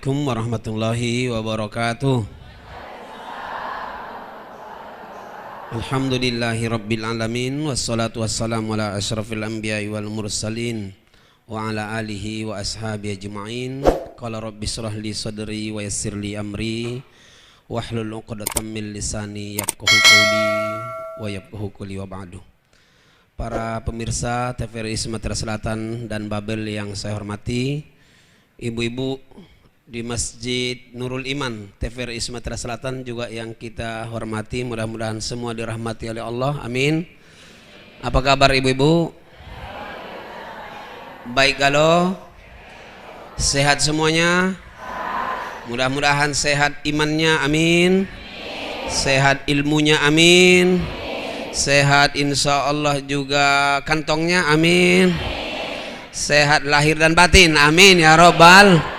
Assalamualaikum warahmatullahi wabarakatuh. Alhamdulillahi rabbil alamin, wassalatu wassalamu ala asyrafil anbiya'i wal mursalin wa ala alihi wa ashabi ajma'in. Qala rabbi shrah li sadri wa yassir li amri wahlul 'uqdatam min lisani yafqahu qawli wa yafqahu qawli wa ba'du. Para pemirsa TVRI Sumatera Selatan dan Babel yang saya hormati, ibu-ibu di Masjid Nurul Iman TVRI Sumatera Selatan juga yang kita hormati, mudah-mudahan semua dirahmati oleh Allah, amin. Apa kabar ibu-ibu? Baik galau? Sehat semuanya? Mudah-mudahan sehat imannya, amin. Sehat ilmunya, amin. Sehat insya Allah juga kantongnya, amin. Sehat lahir dan batin, amin ya robbal.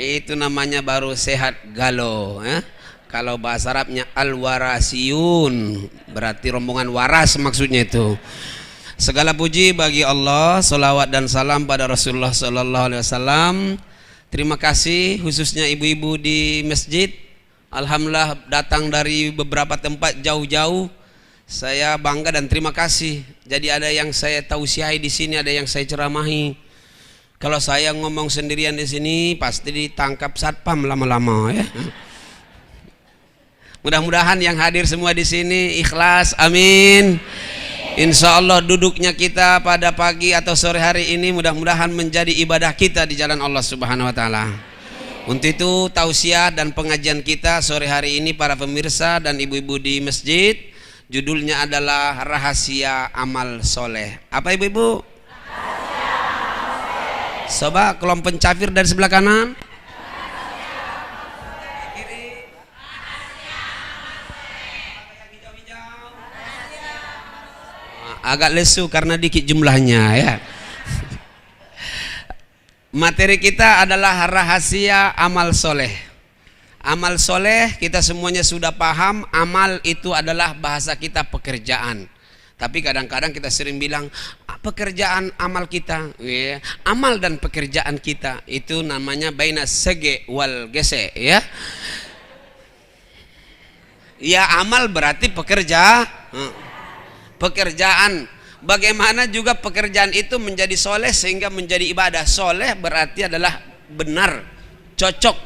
Itu namanya baru sehat galau ya. Kalau bahasa Arabnya al-warasiyun, berarti rombongan waras maksudnya itu. Segala puji bagi Allah, salawat dan salam pada Rasulullah sallallahu alaihi wasallam. Terima kasih khususnya ibu-ibu di masjid. Alhamdulillah datang dari beberapa tempat jauh-jauh. Saya bangga dan terima kasih. Jadi ada yang saya tausiahi di sini, ada yang saya ceramahi. Kalau saya ngomong sendirian di sini pasti ditangkap satpam lama-lama ya. Mudah-mudahan yang hadir semua di sini ikhlas, amin. Insya Allah duduknya kita pada pagi atau sore hari ini mudah-mudahan menjadi ibadah kita di jalan Allah Subhanahu Wa Taala. Untuk itu tausiah dan pengajian kita sore hari ini para pemirsa dan ibu-ibu di masjid, judulnya adalah rahasia amal soleh. Apa ibu-ibu? Coba kelompok pencafir dari sebelah kanan. Agak lesu karena dikit jumlahnya ya. Materi kita adalah rahasia amal soleh. Amal soleh kita semuanya sudah paham. Amal itu adalah bahasa kita pekerjaan. Tapi kadang-kadang kita sering bilang pekerjaan amal kita, ya. Amal dan pekerjaan kita itu namanya baina sege wal gese ya. Ya amal berarti pekerjaan. Bagaimana juga pekerjaan itu menjadi soleh sehingga menjadi ibadah. Soleh berarti adalah benar, cocok,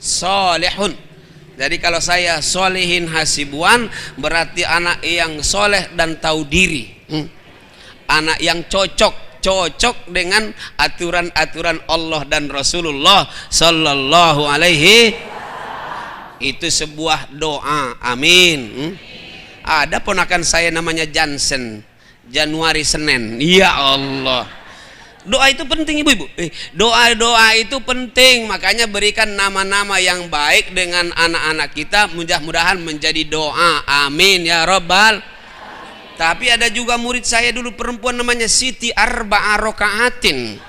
solehun. Jadi kalau saya solehin hasibuan berarti anak yang soleh dan tahu diri, anak yang cocok dengan aturan-aturan Allah dan Rasulullah Sallallahu Alaihi. Itu sebuah doa, amin. Ada ponakan saya namanya Jansen, Januari Senin, ya Allah. Doa itu penting ibu-ibu. Doa itu penting, makanya berikan nama-nama yang baik dengan anak-anak kita, mudah-mudahan menjadi doa, amin ya robbal. Tapi ada juga murid saya dulu perempuan namanya Siti Arba'a Rokaatin.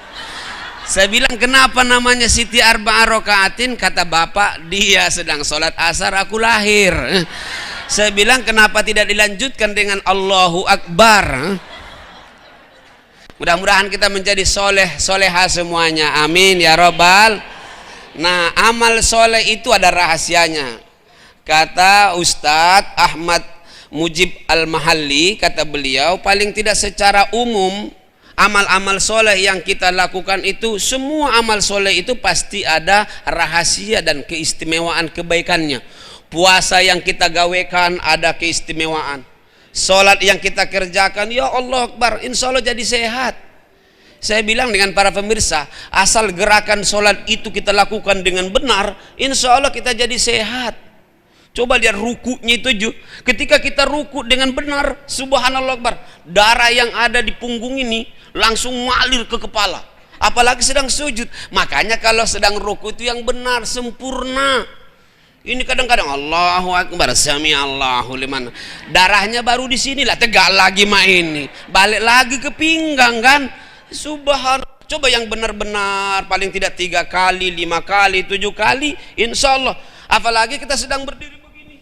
Saya bilang kenapa namanya Siti Arba'a Rokaatin? Kata bapak, dia sedang sholat asar aku lahir. Saya bilang kenapa tidak dilanjutkan dengan Allahu Akbar? Mudah-mudahan kita menjadi soleh, soleha semuanya, amin ya robbal. Nah amal soleh itu ada rahasianya. Kata Ustadz Ahmad Mujib Al-Mahalli, kata beliau paling tidak secara umum amal-amal soleh yang kita lakukan itu, semua amal soleh itu pasti ada rahasia dan keistimewaan kebaikannya. Puasa yang kita gawekan ada keistimewaan. Salat yang kita kerjakan, ya Allah Akbar, insya Allah jadi sehat. Saya bilang dengan para pemirsa, asal gerakan salat itu kita lakukan dengan benar, insya Allah kita jadi sehat. Coba lihat rukunya itu, ketika kita ruku dengan benar, subhanallah Akbar, darah yang ada di punggung ini langsung mengalir ke kepala. Apalagi sedang sujud. Makanya kalau sedang ruku itu yang benar, sempurna. Ini kadang-kadang Allahu Akbar, sami Allahu liman. Darahnya baru di sini lah, tegak lagi main ini. Balik lagi ke pinggang kan. Subhanallah. Coba yang benar-benar paling tidak 3 kali, 5 kali, 7 kali, insya Allah. Apalagi kita sedang berdiri begini.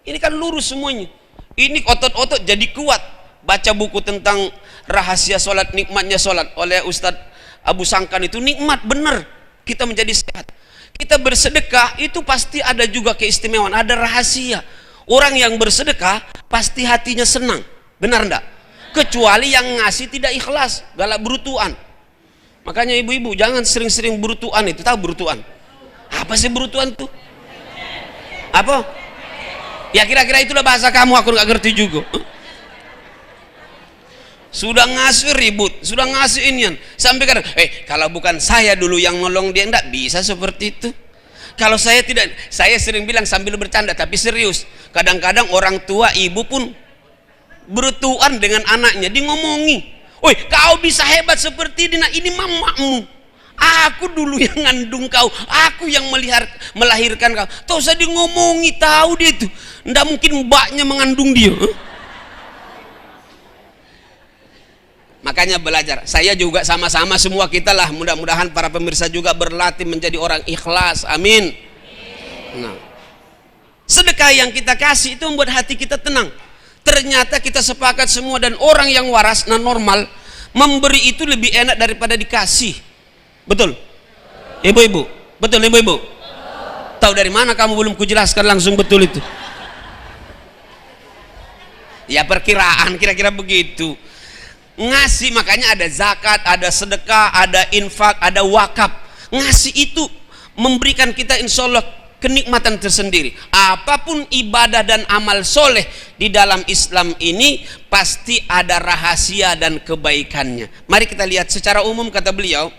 Ini kan lurus semuanya. Ini otot-otot jadi kuat. Baca buku tentang rahasia sholat, nikmatnya sholat oleh Ustadz Abu Sangkan itu nikmat bener. kita menjadi sehat. Kita bersedekah itu pasti ada juga keistimewaan, ada rahasia. Orang yang bersedekah pasti hatinya senang, benar enggak? Kecuali yang ngasih tidak ikhlas, galak berutuan. Makanya ibu-ibu jangan sering-sering berutuan. Itu tahu berutuan? Apa sih berutuan tuh? Apa? Ya kira-kira itulah bahasa kamu, aku nggak ngerti juga. Sudah ngasih ribut, sudah ngasih inian, sampai kadang, kalau bukan saya dulu yang nolong dia, enggak bisa seperti itu. Kalau saya tidak, saya sering bilang sambil bercanda tapi serius. Kadang-kadang orang tua ibu pun berutuan dengan anaknya, di ngomongi, "Woi, kau bisa hebat seperti ini, nah ini mamamu. Aku dulu yang ngandung kau, aku yang melahirkan kau." Tahu saya di ngomongi, tahu dia itu, ndak mungkin mbaknya mengandung dia. Makanya belajar, saya juga sama-sama semua kita lah, mudah-mudahan para pemirsa juga berlatih menjadi orang ikhlas, amin. Nah, sedekah yang kita kasih itu membuat hati kita tenang. Ternyata kita sepakat semua, dan orang yang waras dan normal memberi itu lebih enak daripada dikasih. Betul? Ibu-ibu, betul ibu-ibu? Tahu dari mana kamu belum kujelaskan langsung betul itu? Ya perkiraan, kira-kira begitu. Ngasih, makanya ada zakat, ada sedekah, ada infak, ada wakaf. Ngasih itu memberikan kita insya Allah kenikmatan tersendiri. Apapun ibadah dan amal soleh di dalam Islam ini pasti ada rahasia dan kebaikannya. Mari kita lihat secara umum, kata beliau,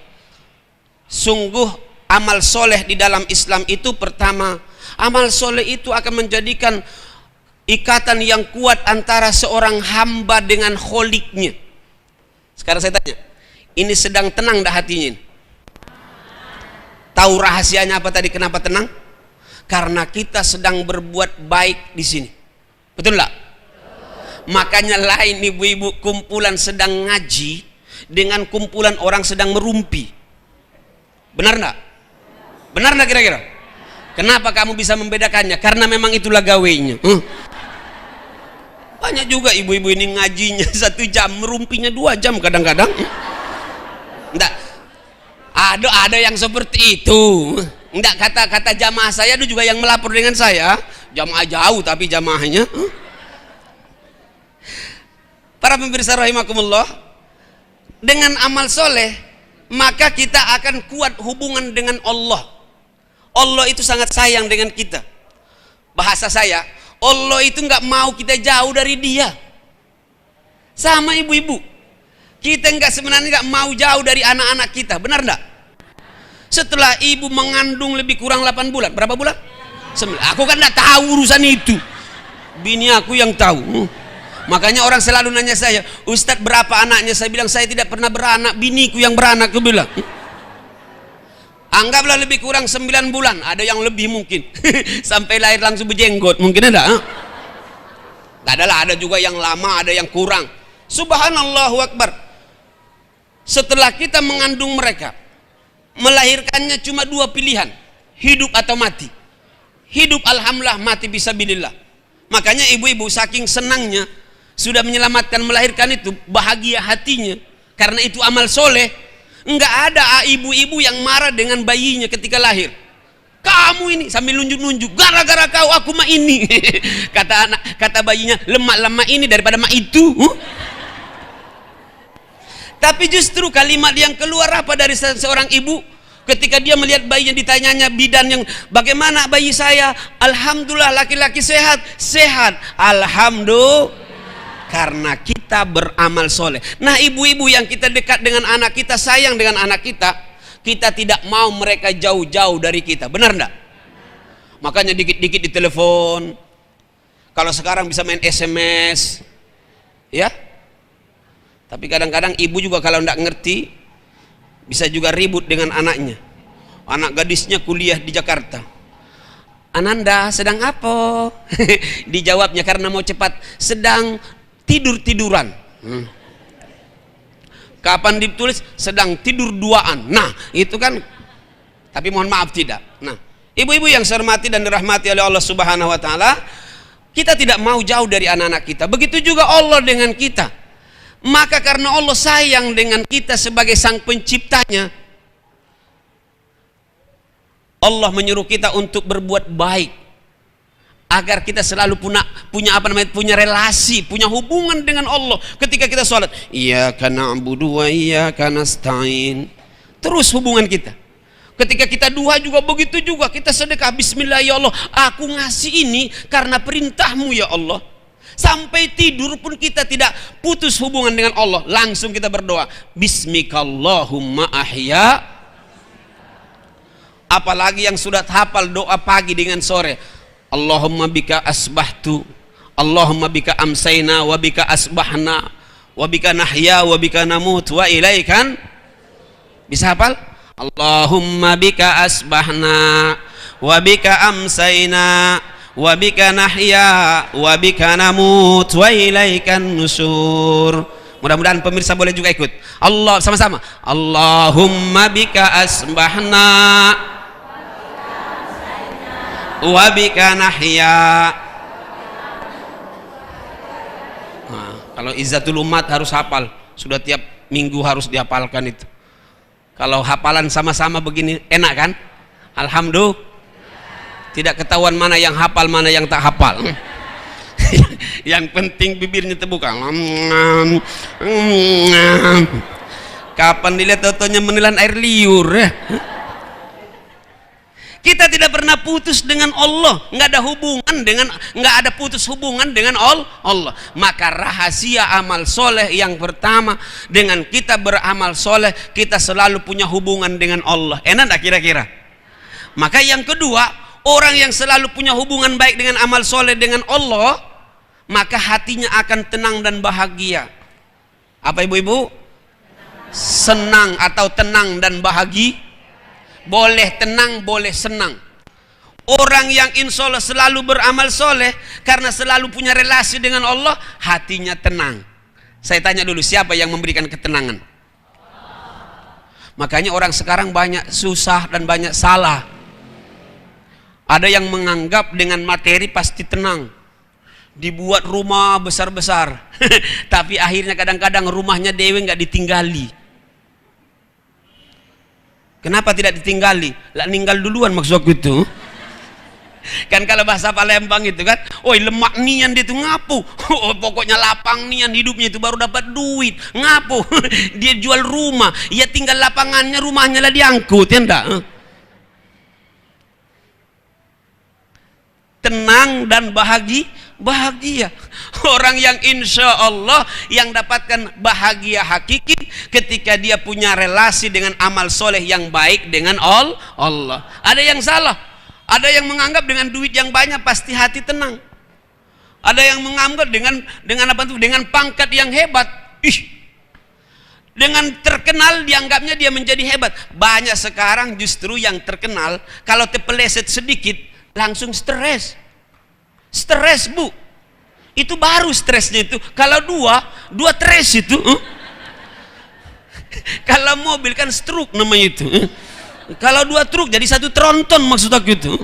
sungguh amal soleh di dalam Islam itu, pertama, amal soleh itu akan menjadikan ikatan yang kuat antara seorang hamba dengan kholiknya. Sekarang saya tanya, ini sedang tenang dah hatinya? Tahu rahasianya apa tadi? Kenapa tenang? Karena kita sedang berbuat baik di sini. Betul enggak? Makanya lain ibu-ibu kumpulan sedang ngaji dengan kumpulan orang sedang merumpi. Benar enggak? Benar enggak kira-kira? Kenapa kamu bisa membedakannya? Karena memang itulah gawainya. Banyak juga ibu-ibu ini ngajinya 1 jam, merumpinya 2 jam kadang-kadang. Enggak, ada yang seperti itu. Enggak, kata jamaah saya itu juga yang melapor dengan saya, jamaah jauh tapi jamaahnya. Para pemirsa rahimakumullah, dengan amal soleh maka kita akan kuat hubungan dengan Allah. Allah itu sangat sayang dengan kita. Bahasa saya, Allah itu nggak mau kita jauh dari dia. Sama ibu-ibu, kita sebenarnya nggak mau jauh dari anak-anak kita, benar nggak? Setelah ibu mengandung lebih kurang 8 bulan, berapa bulan? 9. Aku kan nggak tahu urusan itu, bini aku yang tahu. Makanya orang selalu nanya saya, "Ustadz berapa anaknya?" Saya bilang saya tidak pernah beranak, biniku yang beranak. Aku bilang, anggaplah lebih kurang 9 bulan, ada yang lebih mungkin. Sampai lahir langsung berjenggot, mungkin ada. Gak adalah, ada juga yang lama, ada yang kurang. Subhanallahu Akbar. Setelah kita mengandung mereka, melahirkannya cuma 2 pilihan, hidup atau mati. Hidup alhamdulillah, mati fisabilillah. Makanya ibu-ibu saking senangnya sudah menyelamatkan melahirkan itu, bahagia hatinya, karena itu amal soleh. Enggak ada ibu-ibu yang marah dengan bayinya ketika lahir. "Kamu ini," sambil nunjuk-nunjuk, "gara-gara kau aku mah ini." kata bayinya, "Lemak-lemak ini daripada mak itu." Tapi justru kalimat yang keluar apa dari seorang ibu ketika dia melihat bayinya, ditanyanya bidan yang, "Bagaimana bayi saya?" "Alhamdulillah, laki-laki sehat." "Sehat, alhamdulillah." Karena kita beramal soleh. Nah, ibu-ibu yang kita dekat dengan anak kita, sayang dengan anak kita, kita tidak mau mereka jauh-jauh dari kita, benar enggak? Makanya dikit-dikit ditelepon. Kalau sekarang bisa main SMS, ya. Tapi kadang-kadang ibu juga kalau enggak ngerti, bisa juga ribut dengan anaknya. Anak gadisnya kuliah di Jakarta. "Ananda, sedang apa?" Dijawabnya karena mau cepat, "Sedang tidur-tiduran." Kapan ditulis? "Sedang tidur duaan." Nah, itu kan, tapi mohon maaf tidak. Nah, ibu-ibu yang saya hormati dan dirahmati oleh Allah Subhanahu wa taala, kita tidak mau jauh dari anak-anak kita. Begitu juga Allah dengan kita. Maka karena Allah sayang dengan kita sebagai sang penciptanya, Allah menyuruh kita untuk berbuat baik agar kita selalu punya relasi, punya hubungan dengan Allah. Ketika kita sholat, iyyaka na'budu wa iyyaka nasta'in, terus hubungan kita. Ketika kita duha juga begitu juga, kita sedekah, bismillah ya Allah, aku ngasih ini karena perintahmu ya Allah. Sampai tidur pun kita tidak putus hubungan dengan Allah, langsung kita berdoa, bismikallahumma ahya. Apalagi yang sudah hafal doa pagi dengan sore, Allahumma bika asbahtu, Allahumma bika amsayna, wa bika asbahna, wa bika nahya, wa bika namut, wa ilaikan. Bisa hafal? Allahumma bika asbahna, wa bika amsayna, wa bika nahya, wa bika namut, wa ilaikan nusur. Mudah-mudahan pemirsa boleh juga ikut. Allah sama-sama. Allahumma bika asbahna, wa bika nahya. Nah, kalau izzatul umat harus hafal, sudah tiap minggu harus dihafalkan itu. Kalau hafalan sama-sama begini enak kan? Alhamdulillah. Tidak ketahuan mana yang hafal, mana yang tak hafal. Yang penting bibirnya terbuka. Kapan dilihat totonya menelan air liur. Kita tidak pernah putus dengan Allah, nggak ada putus hubungan dengan Allah. Maka rahasia amal soleh yang pertama, dengan kita beramal soleh, kita selalu punya hubungan dengan Allah. Enak tak kira-kira? Maka yang kedua, orang yang selalu punya hubungan baik dengan amal soleh dengan Allah, maka hatinya akan tenang dan bahagia. Apa ibu-ibu? Senang atau tenang dan bahagia. Boleh tenang, boleh senang. Orang yang insya Allah selalu beramal soleh karena selalu punya relasi dengan Allah, hatinya tenang. Saya tanya dulu, siapa yang memberikan ketenangan? Makanya orang sekarang banyak susah dan banyak salah. Ada yang menganggap dengan materi pasti tenang, dibuat rumah besar-besar tapi akhirnya kadang-kadang rumahnya dewe nggak ditinggali. Kenapa tidak ditinggali? Lah ninggal duluan maksud aku itu. Kan kalau bahasa Palembang itu kan, oi lemak nian dia itu ngapu. Oh, pokoknya lapang nian hidupnya itu baru dapat duit. Ngapu. Dia jual rumah, ya tinggal lapangannya, rumahnya lah diangkut, ya enggak? Tenang dan bahagia. Orang yang insya Allah yang dapatkan bahagia hakiki ketika dia punya relasi dengan amal soleh yang baik dengan Allah. Ada yang salah, ada yang menganggap dengan duit yang banyak pasti hati tenang. Ada yang menganggap dengan apa tuh? Dengan pangkat yang hebat, dengan terkenal dianggapnya dia menjadi hebat. Banyak sekarang justru yang terkenal kalau terpeleset sedikit langsung stres bu. Itu baru stresnya itu. Kalau dua stres itu. Kalau mobil kan stroke namanya itu. Kalau dua truk jadi satu tronton maksud aku itu.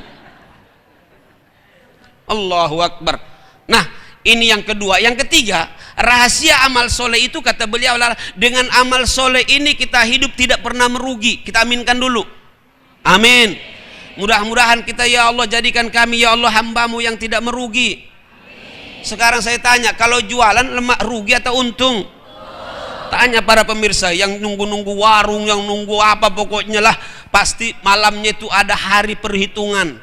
Allahu Akbar. Nah, ini yang kedua. Yang ketiga, rahasia amal soleh itu kata beliau adalah dengan amal soleh ini kita hidup tidak pernah merugi. Kita aminkan dulu. Amin. Mudah-mudahan kita ya Allah jadikan kami ya Allah hambamu yang tidak merugi. Sekarang saya tanya, kalau jualan lemak rugi atau untung? Tanya para pemirsa yang nunggu-nunggu warung, yang nunggu apa pokoknya lah, pasti malamnya itu ada hari perhitungan.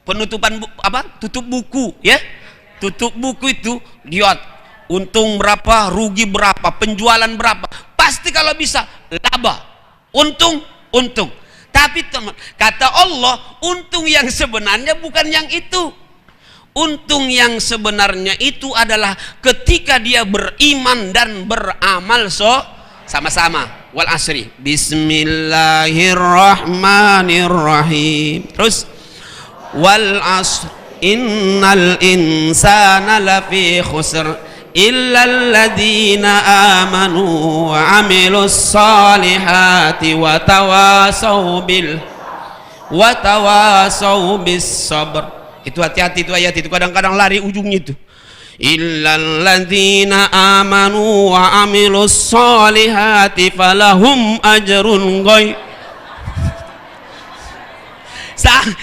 Penutupan tutup buku ya. Tutup buku itu lihat untung berapa, rugi berapa, penjualan berapa. Pasti kalau bisa laba. Untung. Tapi teman, kata Allah, untung yang sebenarnya bukan yang itu. Untung yang sebenarnya itu adalah ketika dia beriman dan beramal sama-sama. Wal asri. Bismillahirrahmanirrahim. Terus wal asr innal insana lafi khusr illa alladhina amanu wa amilus salihati wa tawasaw bis sabr. Itu hati-hati itu ayat itu, kadang-kadang lari ujungnya itu. Illal ladzina amanu wa amilus solihati falahum ajrun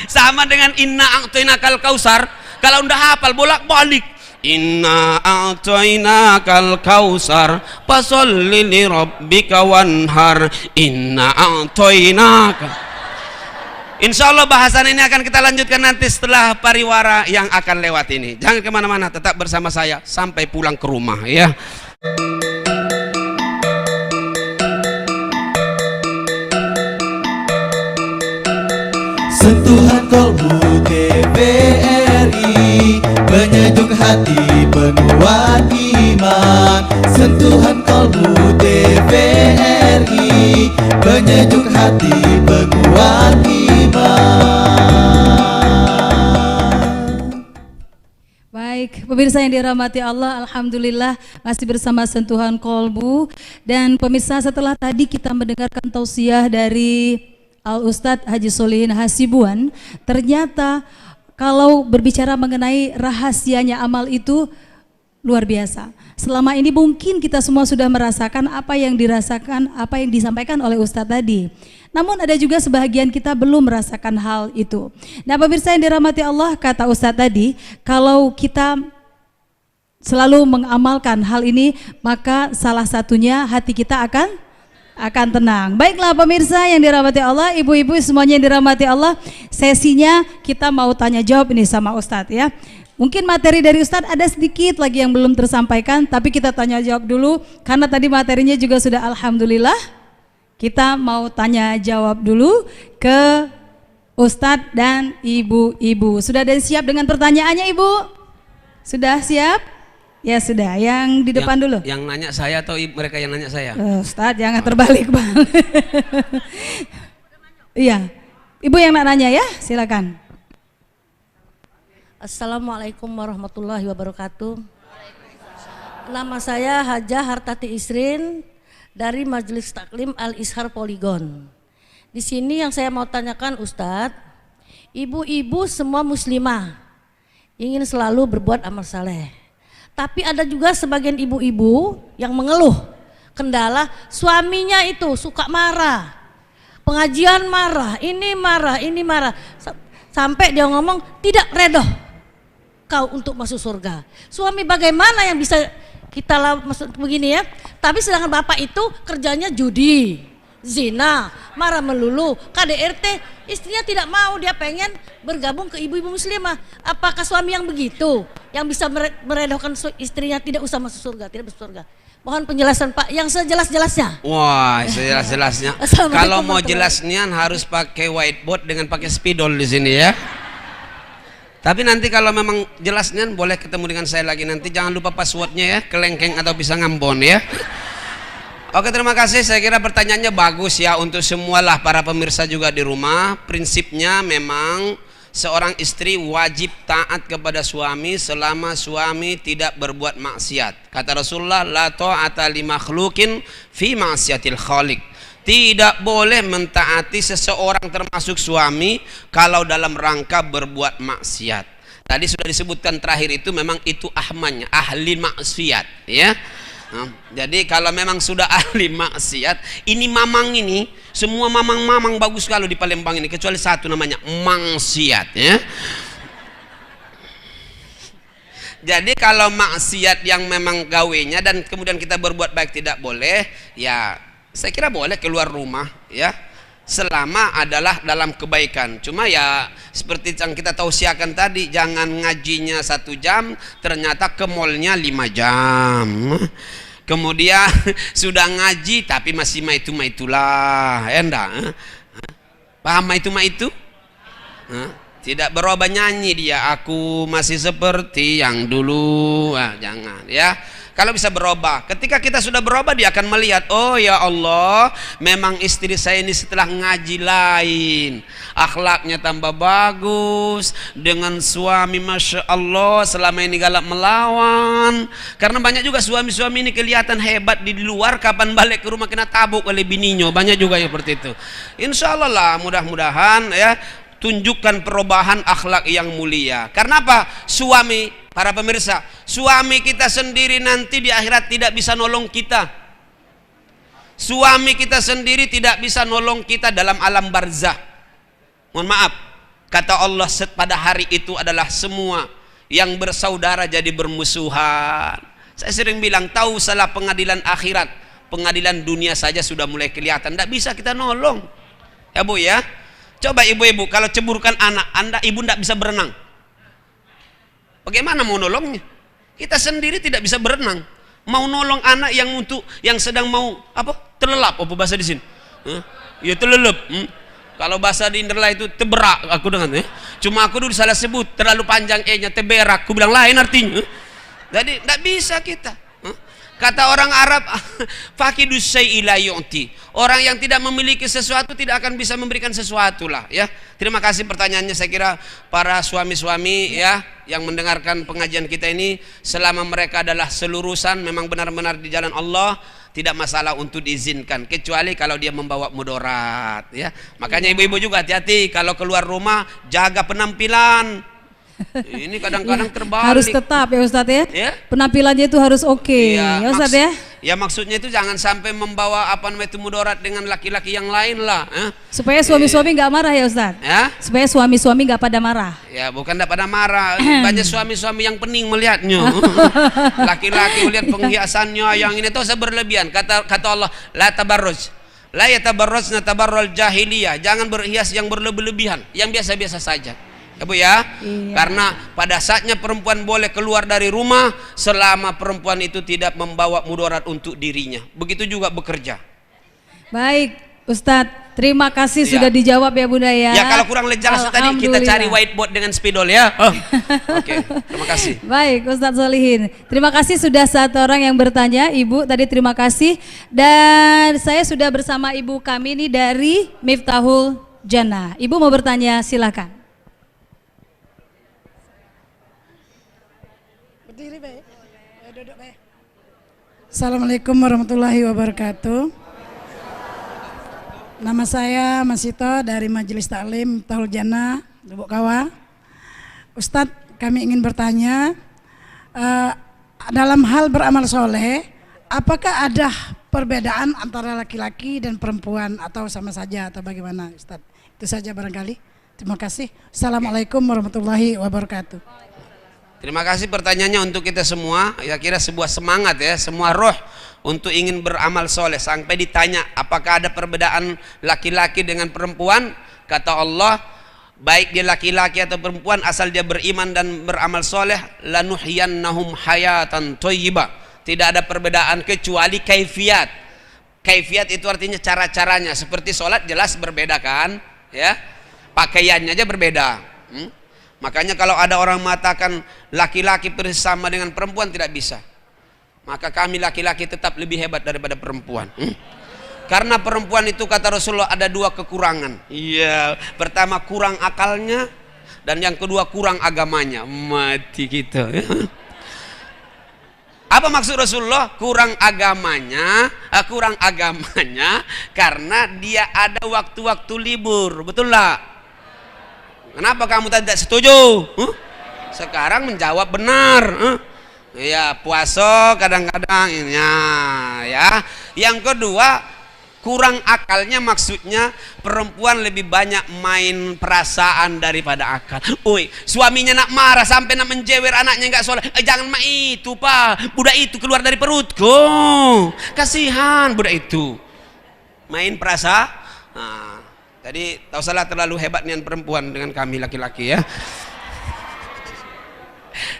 Sama dengan inna a'tainakal kausar. Kalau udah hafal bolak-balik, inna a'tainakal kausar fasholli li rabbika wanhar, inna a'tainaka. Insya Allah bahasan ini akan kita lanjutkan nanti setelah pariwara yang akan lewat ini. Jangan kemana-mana, tetap bersama saya sampai pulang ke rumah ya. Sentuhan Kolbu TVRI, penyejuk hati, penguat iman. Sentuhan Kolbu TVRI, penyejuk hati, penguat iman. Baik, pemirsa yang dirahmati Allah, alhamdulillah masih bersama Sentuhan Kolbu. Dan pemirsa, setelah tadi kita mendengarkan tausiah dari Al-Ustadz Haji Solihin Hasibuan, ternyata kalau berbicara mengenai rahasianya amal itu luar biasa. Selama ini mungkin kita semua sudah merasakan apa yang dirasakan, apa yang disampaikan oleh Ustadz tadi. Namun ada juga sebahagian kita belum merasakan hal itu. Nah pemirsa yang dirahmati Allah, kata Ustadz tadi, kalau kita selalu mengamalkan hal ini, maka salah satunya hati kita akan tenang. Baiklah pemirsa yang dirahmati Allah, ibu-ibu semuanya yang dirahmati Allah, sesinya kita mau tanya jawab ini sama Ustadz ya. Mungkin materi dari Ustadz ada sedikit lagi yang belum tersampaikan, tapi kita tanya jawab dulu karena tadi materinya juga sudah alhamdulillah. Kita mau tanya jawab dulu ke Ustadz dan ibu-ibu. Sudah ada siap dengan pertanyaannya ibu? Sudah siap? Ya sudah, yang di depan dulu. Yang nanya saya atau mereka yang nanya saya? Ustadz jangan terbalik Bang. Iya, ibu yang nak nanya ya, silakan. Assalamualaikum warahmatullahi wabarakatuh. Nama saya Hajah Hartati Isrin dari Majelis Taklim Al-Izhar Poligon. Di sini yang saya mau tanyakan Ustadz, ibu-ibu semua muslimah ingin selalu berbuat amal saleh. Tapi ada juga sebagian ibu-ibu yang mengeluh kendala suaminya itu suka marah, pengajian marah, ini marah, sampai dia ngomong tidak redoh kau untuk masuk surga. Suami bagaimana yang bisa kita masuk begini ya? Tapi sedangkan bapak itu kerjanya judi, zina, marah melulu, KDRT. Istrinya tidak mau, dia pengen bergabung ke ibu-ibu muslimah. Apakah suami yang begitu yang bisa meredohkan istrinya tidak usah masuk surga, tidak masuk surga? Mohon penjelasan Pak yang sejelas-jelasnya. Wah, sejelas-jelasnya. Kalau mau jelasnya harus pakai whiteboard dengan pakai spidol di sini ya. Tapi nanti kalau memang jelasnya boleh ketemu dengan saya lagi nanti. Jangan lupa passwordnya ya, kelengkeng atau bisa ngambon ya. Oke, terima kasih. Saya kira pertanyaannya bagus ya untuk semualah para pemirsa juga di rumah. Prinsipnya memang seorang istri wajib taat kepada suami selama suami tidak berbuat maksiat. Kata Rasulullah, la ta'ata li makhlukin fi ma'siyatil khaliq. Tidak boleh mentaati seseorang termasuk suami kalau dalam rangka berbuat maksiat. Tadi sudah disebutkan terakhir itu memang itu ahmannya, ahli maksiat ya. Jadi kalau memang sudah ahli maksiat, ini mamang ini, semua mamang-mamang bagus kalau di Palembang ini kecuali satu namanya maksiat ya. Jadi kalau maksiat yang memang gawenya dan kemudian kita berbuat baik tidak boleh, ya saya kira boleh keluar rumah ya, selama adalah dalam kebaikan. Cuma ya seperti yang kita tausiahkan tadi, jangan ngajinya 1 jam ternyata ke mallnya 5 jam. Kemudian sudah ngaji tapi masih maitulah enggak. Paham itu? Tidak berubah nyanyi dia, aku masih seperti yang dulu. Jangan ya. Kalau bisa berubah, ketika kita sudah berubah dia akan melihat, oh ya Allah, memang istri saya ini setelah ngaji lain, akhlaknya tambah bagus, dengan suami masya Allah selama ini galak melawan. Karena banyak juga suami-suami ini kelihatan hebat di luar, kapan balik ke rumah kena tabuk oleh bininya, banyak juga yang seperti itu. Insya Allah lah, mudah-mudahan ya tunjukkan perubahan akhlak yang mulia. Karena apa? Suami, para pemirsa, suami kita sendiri nanti di akhirat tidak bisa nolong kita. Suami kita sendiri tidak bisa nolong kita dalam alam barzah. Mohon maaf, Kata Allah pada hari itu adalah semua yang bersaudara jadi bermusuhan. Saya sering bilang, tahu salah pengadilan akhirat, pengadilan dunia saja sudah mulai kelihatan. Tidak bisa kita nolong. Ya Bu ya. Coba ibu-ibu, kalau ceburkan anak Anda, ibu tidak bisa berenang. Bagaimana mau nolongnya? Kita sendiri tidak bisa berenang. Mau nolong anak yang sedang mau apa? Terlelap apa bahasa di sini? Ya terlelap. Kalau bahasa di Inderlah itu teberak aku dengan Cuma aku dulu salah sebut, terlalu panjang e-nya, teberak. Aku bilang lain artinya. Jadi tidak bisa kita. Kata orang Arab, fakidus syai'i la yu'ti. Orang yang tidak memiliki sesuatu tidak akan bisa memberikan sesuatu lah ya. Terima kasih pertanyaannya. Saya kira para suami-suami ya yang mendengarkan pengajian kita ini, selama mereka adalah selurusan memang benar-benar di jalan Allah, tidak masalah untuk diizinkan, kecuali kalau dia membawa mudarat ya. Makanya ibu-ibu juga hati-hati kalau keluar rumah, jaga penampilan. Ini kadang-kadang terbalik. Harus tetap ya Ustadz ya. Ya? Penampilannya itu harus oke. Ya Ustadz ya. Ya maksudnya itu jangan sampai membawa apa namanya itu mudarat dengan laki-laki yang lain lah. Supaya suami-suami nggak marah ya Ustadz. Ya? Supaya suami-suami nggak pada marah. Ya bukan tidak pada marah. Banyak suami-suami yang pening melihatnya. Laki-laki melihat penghiasannya yang ini tuh berlebihan. Kata Allah, la tabarruj. La yatabarrujna tabarrul jahiliyah. Jangan berhias yang berlebih-lebihan, yang biasa-biasa saja. Ya Bu ya, iya. Karena pada saatnya perempuan boleh keluar dari rumah selama perempuan itu tidak membawa mudarat untuk dirinya. Begitu juga bekerja. Baik Ustadz, terima kasih sudah dijawab ya Bunda ya. Ya kalau kurang jelas tadi kita cari whiteboard dengan spidol ya. Oke, terima kasih. Baik Ustadz Solihin, terima kasih sudah satu orang yang bertanya. Ibu tadi terima kasih. Dan saya sudah bersama ibu kami ini dari Miftahul Jannah. Ibu mau bertanya silakan. Assalamualaikum warahmatullahi wabarakatuh. Nama saya Masito dari Majelis Taklim Miftahul Jannah, Lubuk Kawa. Ustadz, kami ingin bertanya, dalam hal beramal soleh, apakah ada perbedaan antara laki-laki dan perempuan atau sama saja atau bagaimana Ustadz? Itu saja barangkali. Terima kasih. Assalamualaikum warahmatullahi wabarakatuh. Terima kasih pertanyaannya untuk kita semua. Ya kira sebuah semangat ya, semua roh untuk ingin beramal soleh. Sampai ditanya apakah ada perbedaan laki-laki dengan perempuan. Kata Allah, baik dia laki-laki atau perempuan, asal dia beriman dan beramal soleh, lanuhyannahum hayatan thayyibah. Tidak ada perbedaan kecuali kaifiat. Kaifiat itu artinya cara-caranya. Seperti sholat jelas berbeda kan ya, pakaiannya aja berbeda. Makanya kalau ada orang mengatakan laki-laki bersama dengan perempuan, tidak bisa. Maka kami laki-laki tetap lebih hebat daripada perempuan. Karena perempuan itu kata Rasulullah ada dua kekurangan. Iya, pertama kurang akalnya, dan yang kedua kurang agamanya. Mati kita. Apa maksud Rasulullah? Kurang agamanya karena dia ada waktu-waktu libur. Betul lah? Kenapa kamu tidak setuju? Sekarang menjawab benar. Ya puasa kadang-kadang ya. Yang kedua kurang akalnya, maksudnya perempuan lebih banyak main perasaan daripada akal. Suaminya nak marah sampai nak menjewer anaknya nggak sholat. Jangan mak itu pak, budak itu keluar dari perutku. Kasihan budak itu. Main perasaan. Jadi tak usahlah terlalu hebat dengan perempuan dengan kami laki-laki ya.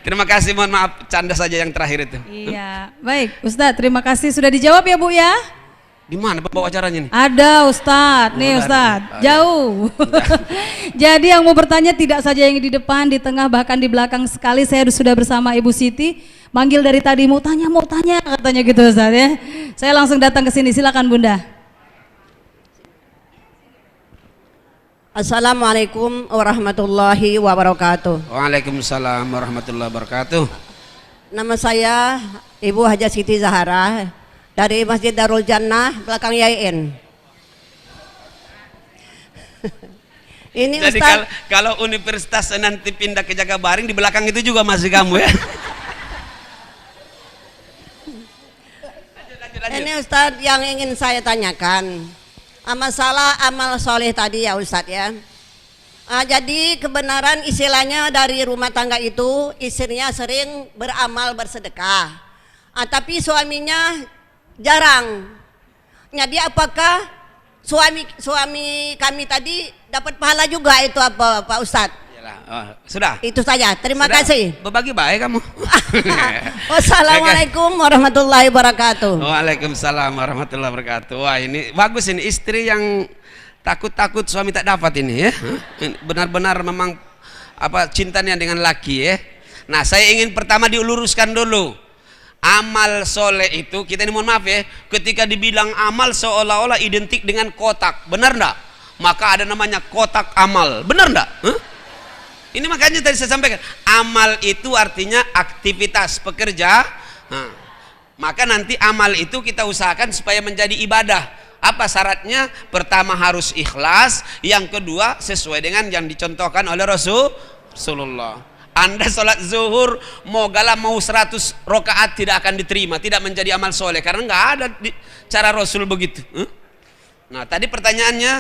Terima kasih, mohon maaf canda saja yang terakhir itu. Iya, baik Ustadz, terima kasih sudah dijawab ya Bu ya. Di mana bawa acaranya nih? Ada Ustadz, nih Ustadz, jauh. Jadi yang mau bertanya tidak saja yang di depan, di tengah, bahkan di belakang sekali. Saya sudah bersama Ibu Siti, manggil dari tadi mau tanya katanya gitu Ustadz ya. Saya langsung datang ke sini, silakan Bunda. Assalamualaikum warahmatullahi wabarakatuh. Waalaikumsalam warahmatullahi wabarakatuh. Nama saya Ibu Haja Siti Zahara dari Masjid Darul Jannah belakang YAIN. Ini jadi Ustaz, kalau universitas nanti pindah ke Jagabaring, di belakang itu juga masih kamu ya. lanjut. Ini Ustadz yang ingin saya tanyakan. Masalah amal soleh tadi ya Ustadz ya. Jadi kebenaran istilahnya dari rumah tangga itu istrinya sering beramal bersedekah, tapi suaminya jarang. Jadi apakah suami kami tadi dapat pahala juga itu apa Pak Ustadz? Sudah. Itu saja. Terima Sudah. kasih. Berbagi baik kamu. Wassalamualaikum warahmatullahi wabarakatuh. Waalaikumsalam warahmatullahi wabarakatuh. Wah, ini bagus ini, istri yang takut-takut suami tak dapat ini ya. Benar-benar memang apa cintanya dengan laki ya. Nah, saya ingin pertama diluruskan dulu. Amal soleh itu, kita ini mohon maaf ya, ketika dibilang amal seolah-olah identik dengan kotak, benar enggak? Maka ada namanya kotak amal, benar enggak? Ini makanya tadi saya sampaikan, amal itu artinya aktivitas pekerja. Maka nanti amal itu kita usahakan supaya menjadi ibadah. Apa syaratnya? Pertama harus ikhlas, yang kedua sesuai dengan yang dicontohkan oleh Rasulullah. Anda sholat zuhur mau 100 rakaat tidak akan diterima, tidak menjadi amal soleh karena nggak ada cara Rasul begitu. Nah tadi pertanyaannya,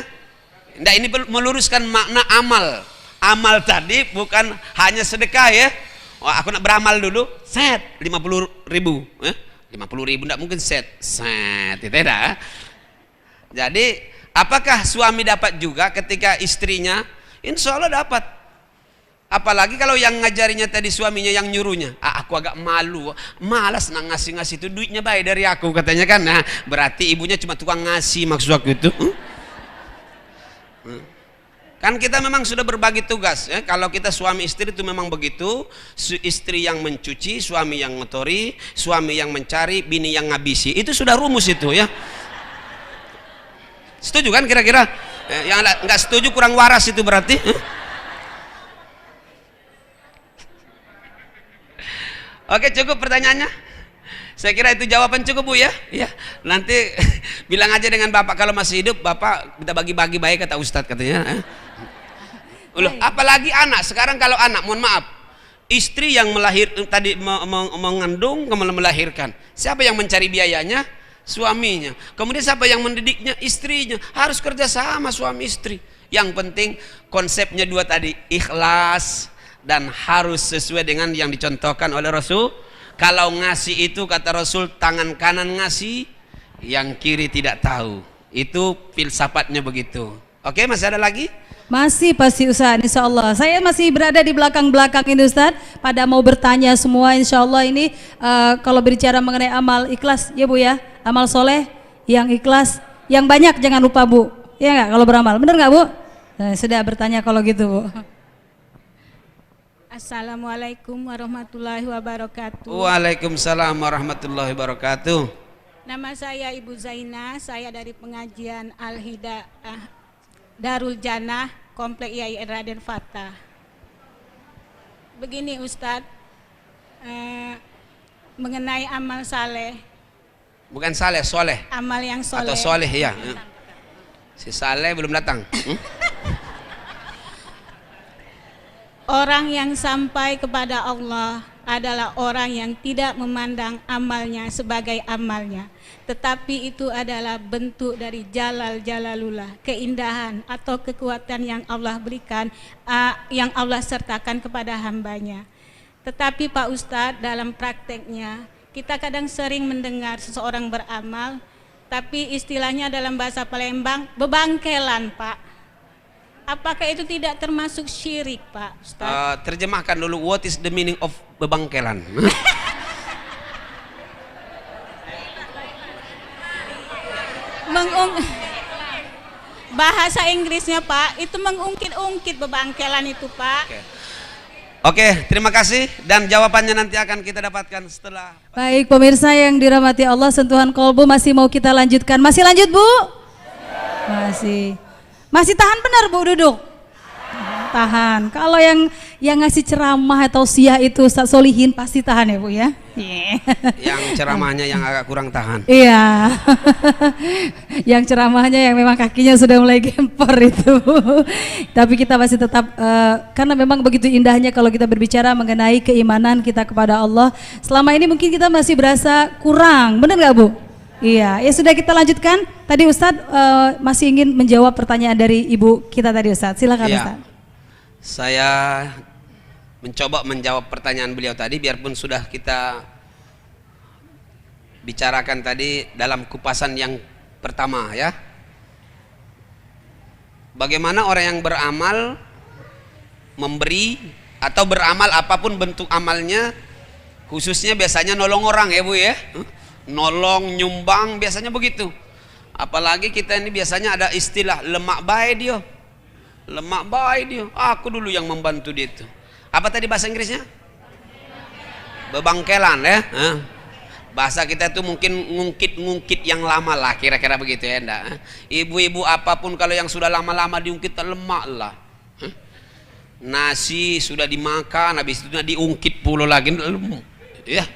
ini meluruskan makna amal. Amal tadi bukan hanya sedekah ya. Aku nak beramal dulu, set 50.000, 50.000 tidak mungkin set tidak. Jadi apakah suami dapat juga ketika istrinya? Insya Allah dapat. Apalagi kalau yang ngajarinya tadi suaminya yang nyuruhnya, aku agak malu, malas nak ngasih itu, duitnya baik dari aku katanya kan. Nah berarti ibunya cuma tukang ngasih maksud aku itu. Kan kita memang sudah berbagi tugas ya. Kalau kita suami istri itu memang begitu, istri yang mencuci, suami yang ngotori, suami yang mencari, bini yang ngabisi. Itu sudah rumus itu ya. Setuju kan kira-kira? Yang nggak setuju kurang waras itu berarti. Oke, cukup pertanyaannya. Saya kira itu jawaban cukup Bu ya. Ya. Nanti bilang aja dengan Bapak kalau masih hidup, Bapak kita bagi-bagi baik kata Ustadz katanya. Loh, apalagi anak. Sekarang kalau anak, mohon maaf, istri yang mengandung kemudian melahirkan. Siapa yang mencari biayanya? Suaminya. Kemudian siapa yang mendidiknya? Istrinya. Harus kerja sama suami istri. Yang penting konsepnya dua tadi, ikhlas dan harus sesuai dengan yang dicontohkan oleh Rasul. Kalau ngasih itu kata Rasul, tangan kanan ngasih, yang kiri tidak tahu. Itu filsafatnya begitu. Oke, masih ada lagi? Masih pasti Ustaz, insya Allah. Saya masih berada di belakang-belakang ini Ustaz, pada mau bertanya semua insya Allah ini. Kalau berbicara mengenai amal ikhlas ya Bu ya, amal soleh yang ikhlas, yang banyak jangan lupa Bu. Ya nggak kalau beramal, bener nggak Bu? Nah, sudah bertanya kalau gitu Bu. Assalamualaikum warahmatullahi wabarakatuh. Waalaikumsalam warahmatullahi wabarakatuh. Nama saya Ibu Zaina, saya dari pengajian Al-Hidayah Darul Jannah, Komplek IAIN Raden Fatah. Begini Ustadz, mengenai amal saleh. Bukan saleh, soleh. Amal yang soleh. Atau soleh ya. Si saleh belum datang. Orang yang sampai kepada Allah adalah orang yang tidak memandang amalnya sebagai amalnya, tetapi itu adalah bentuk dari jalalullah, keindahan atau kekuatan yang Allah berikan, yang Allah sertakan kepada hambanya. Tetapi Pak Ustadz, dalam prakteknya kita kadang sering mendengar seseorang beramal, tapi istilahnya dalam bahasa Palembang bebangkelan Pak. Apakah itu tidak termasuk syirik Pak Ustaz? Terjemahkan dulu, what is the meaning of bebangkelan? Bahasa Inggrisnya Pak, itu mengungkit-ungkit bebangkelan itu Pak. Oke, terima kasih dan jawabannya nanti akan kita dapatkan setelah. Baik pemirsa yang dirahmati Allah, sentuhan kolbu masih mau kita lanjutkan. Masih lanjut Bu? Masih tahan benar Bu duduk? Tahan. Kalau yang ngasih ceramah atau tausiah itu Ustaz Solihin pasti tahan ya Bu ya? Yang ceramahnya yang agak kurang tahan. Iya. Yang ceramahnya yang memang kakinya sudah mulai gempor itu. Tapi kita masih tetap karena memang begitu indahnya kalau kita berbicara mengenai keimanan kita kepada Allah. Selama ini mungkin kita masih berasa kurang, benar nggak Bu? Iya, ya sudah kita lanjutkan. Tadi Ustadz masih ingin menjawab pertanyaan dari ibu kita tadi Ustadz. Silakan ya. Ustadz. Saya mencoba menjawab pertanyaan beliau tadi, biarpun sudah kita bicarakan tadi dalam kupasan yang pertama ya. Bagaimana orang yang beramal, memberi atau beramal apapun bentuk amalnya, khususnya biasanya nolong orang ya Bu ya, nolong, nyumbang, biasanya begitu. Apalagi kita ini biasanya ada istilah lemak baik dia, lemak baik dia. Aku dulu yang membantu dia itu. Apa tadi bahasa Inggrisnya? Bebangkelan ya. Bahasa kita itu mungkin ngungkit-ngungkit yang lama lah, kira-kira begitu ya enggak? Ibu-ibu apapun kalau yang sudah lama-lama diungkit lemak lah. Nasi sudah dimakan, habis itu diungkit pula lagi, ya.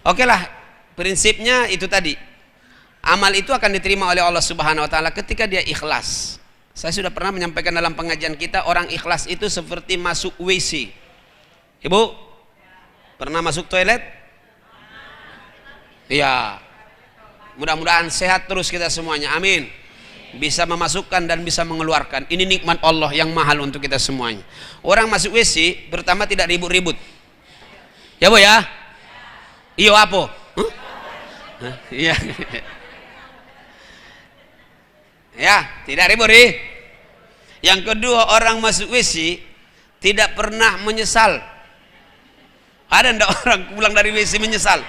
Oke lah, prinsipnya itu tadi. Amal itu akan diterima oleh Allah Subhanahu Wa Taala ketika dia ikhlas. Saya sudah pernah menyampaikan dalam pengajian kita, orang ikhlas itu seperti masuk WC. Ibu, pernah masuk toilet? Iya. Mudah-mudahan sehat terus kita semuanya. Amin. Bisa memasukkan dan bisa mengeluarkan. Ini nikmat Allah yang mahal untuk kita semuanya. Orang masuk WC pertama tidak ribut-ribut. Ya Bu ya? Iyo apa? Iya. Ya, tidak ribut. Yang kedua, orang masuk WC tidak pernah menyesal. Ada ndak orang pulang dari WC menyesal?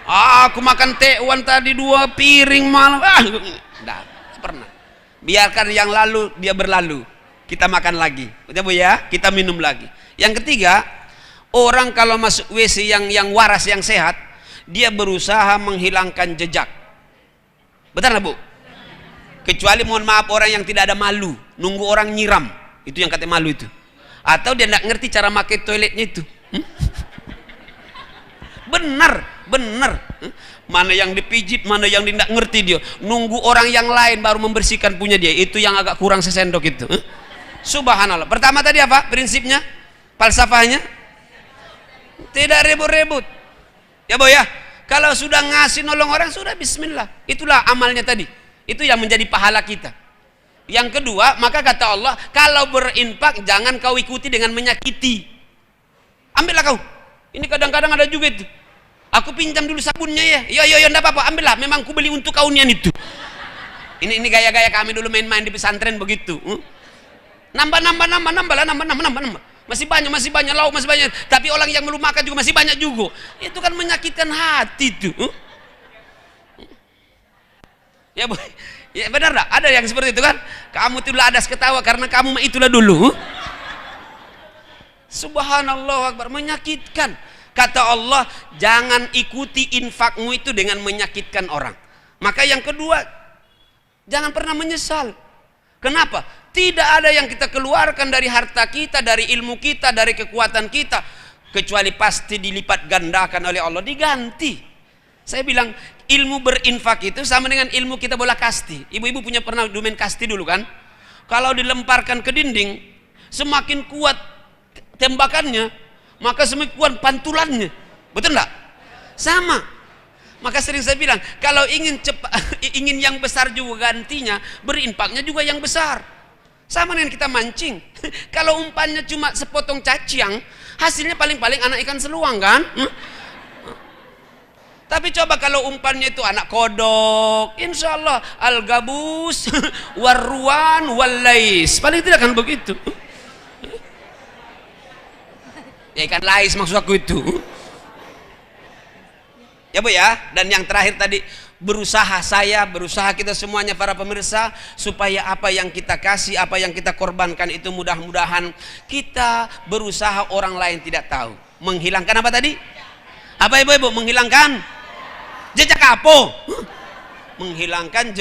Aku makan tekwan tadi 2 piring malam. Enggak pernah. Biarkan yang lalu dia berlalu. Kita makan lagi. Betul Bu ya? Kita minum lagi. Yang ketiga, orang kalau masuk WC yang waras, yang sehat, dia berusaha menghilangkan jejak. Betul nggak Bu? Kecuali mohon maaf orang yang tidak ada malu, nunggu orang nyiram. Itu yang katanya malu itu. Atau dia nggak ngerti cara pakai toiletnya itu. Benar. Mana yang dipijit, mana yang tidak ngerti dia. Nunggu orang yang lain baru membersihkan punya dia. Itu yang agak kurang sesendok itu. Subhanallah. Pertama tadi apa prinsipnya? Falsafahnya? Tidak ribut-ribut. Ya Bu ya. Kalau sudah ngasih nolong orang sudah bismillah. Itulah amalnya tadi. Itu yang menjadi pahala kita. Yang kedua, maka kata Allah, kalau berinfak jangan kau ikuti dengan menyakiti. Ambillah kau. Ini kadang-kadang ada juga itu. Aku pinjam dulu sabunnya ya. Yo, enggak apa-apa, ambillah. Memang ku beli untuk kaunian itu. Ini gaya-gaya kami dulu main-main di pesantren begitu. Nambah. Masih banyak lauk, masih banyak. Tapi orang yang belum makan juga masih banyak juga. Itu kan menyakitkan hati tuh. Ya Bu, ya benar enggak? Ada yang seperti itu kan? Kamu itulah adas ketawa karena kamu itulah dulu. Subhanallah Akbar, menyakitkan. Kata Allah, jangan ikuti infakmu itu dengan menyakitkan orang. Maka yang kedua, jangan pernah menyesal. Kenapa? Tidak ada yang kita keluarkan dari harta kita, dari ilmu kita, dari kekuatan kita, kecuali pasti dilipat gandakan oleh Allah, diganti. Saya bilang ilmu berinfak itu sama dengan ilmu kita bola kasti. Ibu-ibu pernah main kasti dulu kan? Kalau dilemparkan ke dinding, semakin kuat tembakannya, maka semakin kuat pantulannya. Betul enggak? Sama. Maka sering saya bilang, kalau ingin yang besar juga gantinya, berinfaknya juga yang besar. Sama dengan kita mancing. Kalau umpannya cuma sepotong caciang, hasilnya paling-paling anak ikan seluang kan? Tapi coba kalau umpannya itu anak kodok, insya Allah al-gabus, warruan, wallais. Paling tidak kan begitu. Ya ikan lais maksud aku itu. Ya Bu ya. Dan yang terakhir tadi, berusaha kita semuanya para pemirsa, supaya apa yang kita kasih, apa yang kita korbankan itu mudah-mudahan kita berusaha orang lain tidak tahu. Menghilangkan apa tadi? Apa ibu-ibu? Menghilangkan jejak apa? Menghilangkan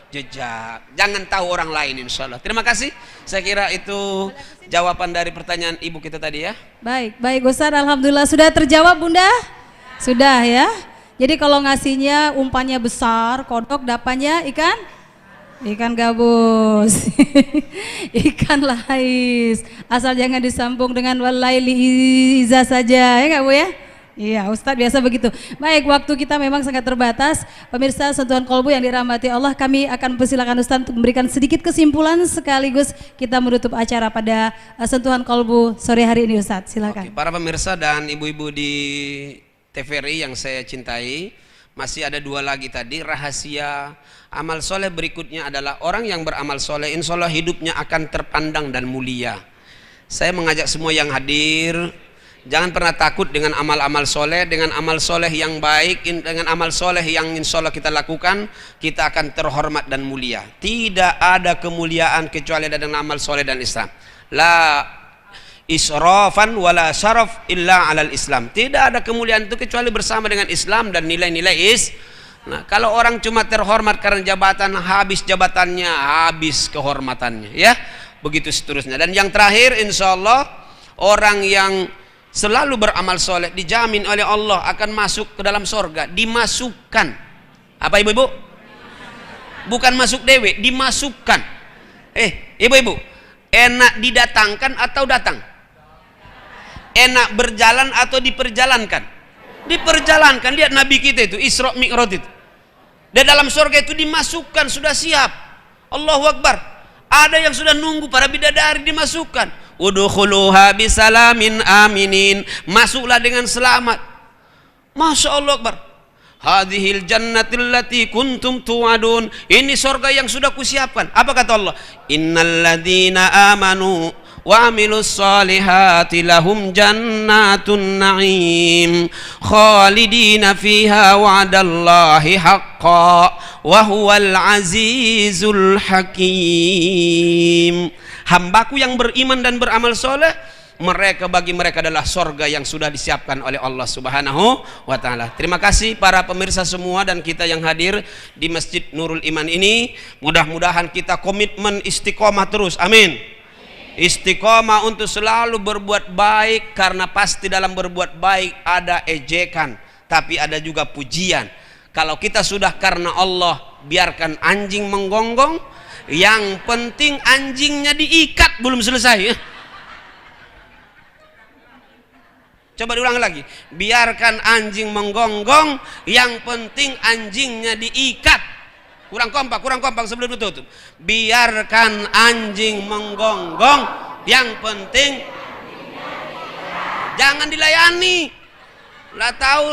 jejak. Jangan tahu orang lain insya Allah. Terima kasih. Saya kira itu jawaban dari pertanyaan ibu kita tadi ya. Baik Ustaz, alhamdulillah sudah terjawab Bunda? Sudah ya. Jadi kalau ngasihnya umpannya besar, kodok, dapannya ikan gabus. Ikan lais. Asal jangan disambung dengan walaili iza saja ya enggak Bu ya? Iya, Ustadz biasa begitu. Baik, waktu kita memang sangat terbatas. Pemirsa Sentuhan Kolbu yang dirahmati Allah, kami akan persilakan Ustadz untuk memberikan sedikit kesimpulan sekaligus kita menutup acara pada Sentuhan Kolbu sore hari ini, Ustadz. Silakan. Oke, para pemirsa dan ibu-ibu di TVRI yang saya cintai, masih ada 2 lagi tadi. Rahasia amal soleh berikutnya adalah orang yang beramal soleh, insya Allah hidupnya akan terpandang dan mulia. Saya mengajak semua yang hadir, jangan pernah takut dengan amal-amal soleh. Dengan amal soleh yang baik, dengan amal soleh yang insya Allah kita lakukan, kita akan terhormat dan mulia. Tidak ada kemuliaan kecuali dengan amal soleh dan Islam. La israfan wala syaraf illa alal Islam. Tidak ada kemuliaan itu kecuali bersama dengan Islam dan nilai-nilai Nah, kalau orang cuma terhormat karena jabatan, habis jabatannya, habis kehormatannya, ya. Begitu seterusnya. Dan yang terakhir, insya Allah orang yang selalu beramal soleh dijamin oleh Allah akan masuk ke dalam sorga. Dimasukkan. Apa ibu-ibu? Bukan masuk dewe, dimasukkan. Ibu-ibu, enak didatangkan atau datang? Enak berjalan atau diperjalankan? Diperjalankan. Lihat Nabi kita itu Isra Mi'raj itu. Dan dalam sorga itu dimasukkan, sudah siap. Allahu Akbar. Ada yang sudah nunggu, para bidadari dimasukkan. Udkhuluha bisalamin aminin. Masuklah dengan selamat. Masya Allah Akbar. Hadhil jannatil lati kuntum tu'adun. Ini sorga yang sudah kusiapkan. Apa kata Allah? Innal ladzina amanu wa amilus solihati lahum jannatun na'im khalidina fiha wa'adallahi haqqa wa huwal azizul hakim. Hambaku yang beriman dan beramal soleh, bagi mereka adalah sorga yang sudah disiapkan oleh Allah Subhanahu wa ta'ala. Terima kasih para pemirsa semua dan kita yang hadir di Masjid Nurul Iman ini. Mudah-mudahan kita komitmen istiqomah terus, amin. Istiqomah untuk selalu berbuat baik, karena pasti dalam berbuat baik ada ejekan, tapi ada juga pujian. Kalau kita sudah karena Allah, biarkan anjing menggonggong, yang penting anjingnya diikat, belum selesai. Coba diulang lagi. Biarkan anjing menggonggong, yang penting anjingnya diikat. Kurang kompak sebelum ditutup. Biarkan anjing menggonggong, yang penting jangan dilayani. Lah tahu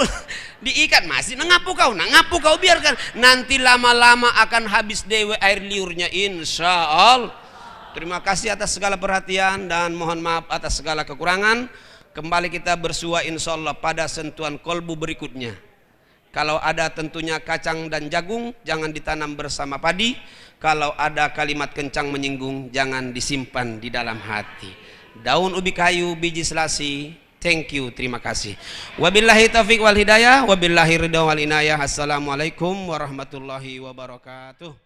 diikat masih ngapu kau biarkan. Nanti lama-lama akan habis dewe air liurnya, insya Allah. Terima kasih atas segala perhatian dan mohon maaf atas segala kekurangan. Kembali kita bersua insya Allah pada sentuhan kolbu berikutnya. Kalau ada tentunya kacang dan jagung, jangan ditanam bersama padi. Kalau ada kalimat kencang menyinggung, jangan disimpan di dalam hati. Daun ubi kayu, biji selasi. Thank you, terima kasih. Wabillahi taufiq wal hidayah, wabillahi ridha wal inayah. Assalamualaikum warahmatullahi wabarakatuh.